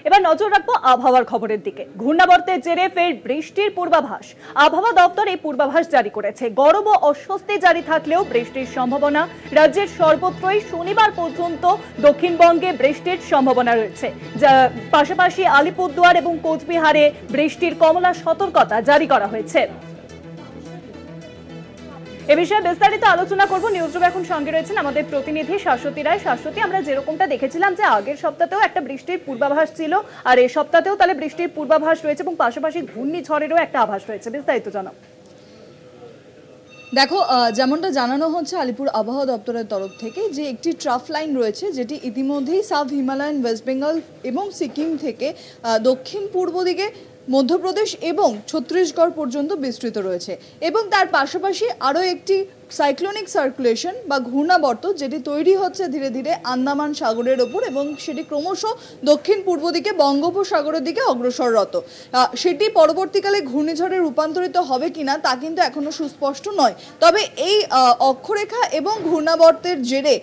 এবার নজর রাখবো আবহাওয়ার খবরের দিকে। ঘূর্ণাবর্তের জেরে ফের বৃষ্টির পূর্বাভাস। আবহাওয়া দপ্তর এই পূর্বাভাস জারি করেছে। গরম ও অস্বস্তি জারি থাকলেও বৃষ্টির সম্ভাবনা। রাজ্যের সর্বত্রই শনিবার পর্যন্ত দক্ষিণবঙ্গে বৃষ্টির সম্ভাবনা রয়েছে। পাশাপাশি আলিপুরদুয়ার এবং কোচবিহারে বৃষ্টির কমলা সতর্কতা জারি করা হয়েছে। এ বিষয়ে বিস্তারিত আলোচনা করব। নিউজরুম এখন সঙ্গে রয়েছেন আমাদের প্রতিনিধি শাশ্বতী রায়। শাশ্বতী, আমরা যেরকমটা দেখেছিলাম যে আগের সপ্তাহেও একটা বৃষ্টির পূর্বাভাস ছিল, আর এই সপ্তাহেও তাহলে বৃষ্টির পূর্বাভাস রয়েছে এবং পাশাপাশি ঘূর্ণিঝড়েরও একটা আভাস রয়েছে, বিস্তারিত জানাও। দেখো, যেমনটা জানানো হচ্ছে আলিপুর আবহাওয়া দপ্তরের তরফ থেকে যে একটি ট্রাফ লাইন রয়েছে যেটি ইতিমধ্যেই সাউথ হিমালয়ান, ওয়েস্ট বেঙ্গল এবং সিকিম থেকে দক্ষিণ পূর্ব দিকে মধ্যপ্রদেশ এবং ছত্তিশগড় পর্যন্ত বিস্তৃত রয়েছে এবং তার পাশাপাশি আরও একটি সাইক্লোনিক সার্কুলেশন বা ঘূর্ণাবর্ত যেটি তৈরি হচ্ছে ধীরে ধীরে আন্দামান সাগরের ওপর এবং সেটি ক্রমশ দক্ষিণ পূর্ব দিকে বঙ্গোপসাগরের দিকে অগ্রসররত। সেটি পরবর্তীকালে ঘূর্ণিঝড়ে রূপান্তরিত হবে কিনা তা কিন্তু এখনও সুস্পষ্ট নয়। তবে এই অক্ষরেখা এবং ঘূর্ণাবর্তের জেরে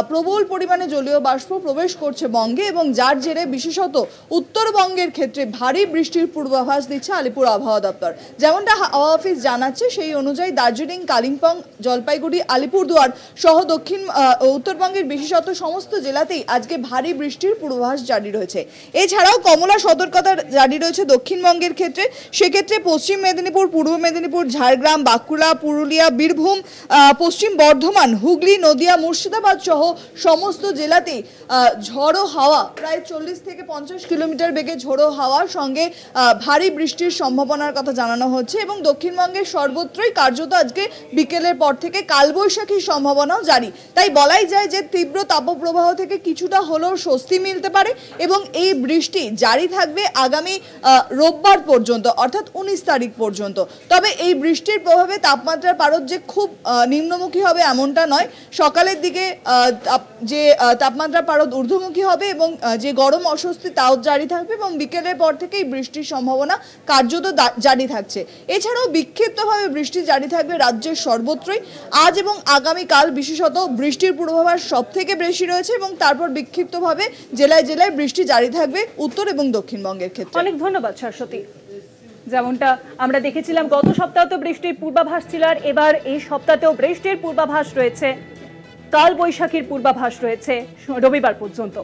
প্রবল পরিমাণে জলীয় বাষ্প প্রবেশ করছে বঙ্গে এবং যার জেরে বিশেষত উত্তরবঙ্গের ক্ষেত্রে ভারী বৃষ্টির পূর্বাভাস দিচ্ছে আলিপুর আবহাওয়া দপ্তর। যেমনটা হাওয়া অফিস জানাচ্ছে সেই অনুযায়ী দার্জিলিং, কালিম্পং, জলপাইগুড়ি, আলিপুরদুয়ার সহ দক্ষিণ উত্তরবঙ্গের বিশেষত সমস্ত জেলাতেই আজকে ভারী বৃষ্টির পূর্বাভাস জারি রয়েছে। এছাড়াও কমলা সতর্কতা জারি রয়েছে দক্ষিণবঙ্গের ক্ষেত্রে। সেক্ষেত্রে পশ্চিম মেদিনীপুর, পূর্ব মেদিনীপুর, ঝাড়গ্রাম, বাঁকুড়া, পুরুলিয়া, বীরভূম, পশ্চিম বর্ধমান, হুগলি, নদিয়া, মুর্শিদাবাদ সহ সমস্ত জেলাতেই ঝড়ো হাওয়া প্রায় 40 থেকে 50 কিলোমিটার বেগে ঝোড়ো হাওয়ার সঙ্গে ভারী বৃষ্টির সম্ভাবনার কথা জানানো হচ্ছে এবং দক্ষিণবঙ্গের সর্বত্রই কার্যত আজকে বিকেলের পর থেকে কালবৈশাখীর সম্ভাবনাও জারি। তাই বলাই যায় যে তীব্র তাপপ্রবাহ থেকে কিছুটা হলেও স্বস্তি মিলতে পারে এবং এই বৃষ্টি জারি থাকবে আগামী রোববার পর্যন্ত, অর্থাৎ 19 তারিখ পর্যন্ত। তবে এই বৃষ্টির প্রভাবে তাপমাত্রার পারদ যে খুব নিম্নমুখী হবে এমনটা নয়। সকালের দিকে যে তাপমাত্রার পারদ ঊর্ধ্বমুখী হবে এবং যে গরম অস্বস্তি তাও জারি থাকবে এবং বিকেলের পর থেকে এই বৃষ্টির সম্ভাবনা কার্যত জারি থাকছে। এছাড়াও বিক্ষিপ্তভাবে বৃষ্টি জারি থাকবে রাজ্যের সর্বত্রই। আজ এবং আগামীকাল বিশেষত বৃষ্টির পূর্বাভাস সব থেকে বেশি রয়েছে এবং তারপর বিক্ষিপ্তভাবে জেলায় জেলায় বৃষ্টি জারি থাকবে উত্তর এবং দক্ষিণবঙ্গের ক্ষেত্রে। অনেক ধন্যবাদ শাশ্বতী। যেমনটা আমরা দেখেছিলাম গত সপ্তাহে বৃষ্টির পূর্বাভাস ছিল, আর এবার এই সপ্তাহেও বৃষ্টির পূর্বাভাস রয়েছে, কাল বৈশাখীর পূর্বাভাস রয়েছে রবিবার পর্যন্ত।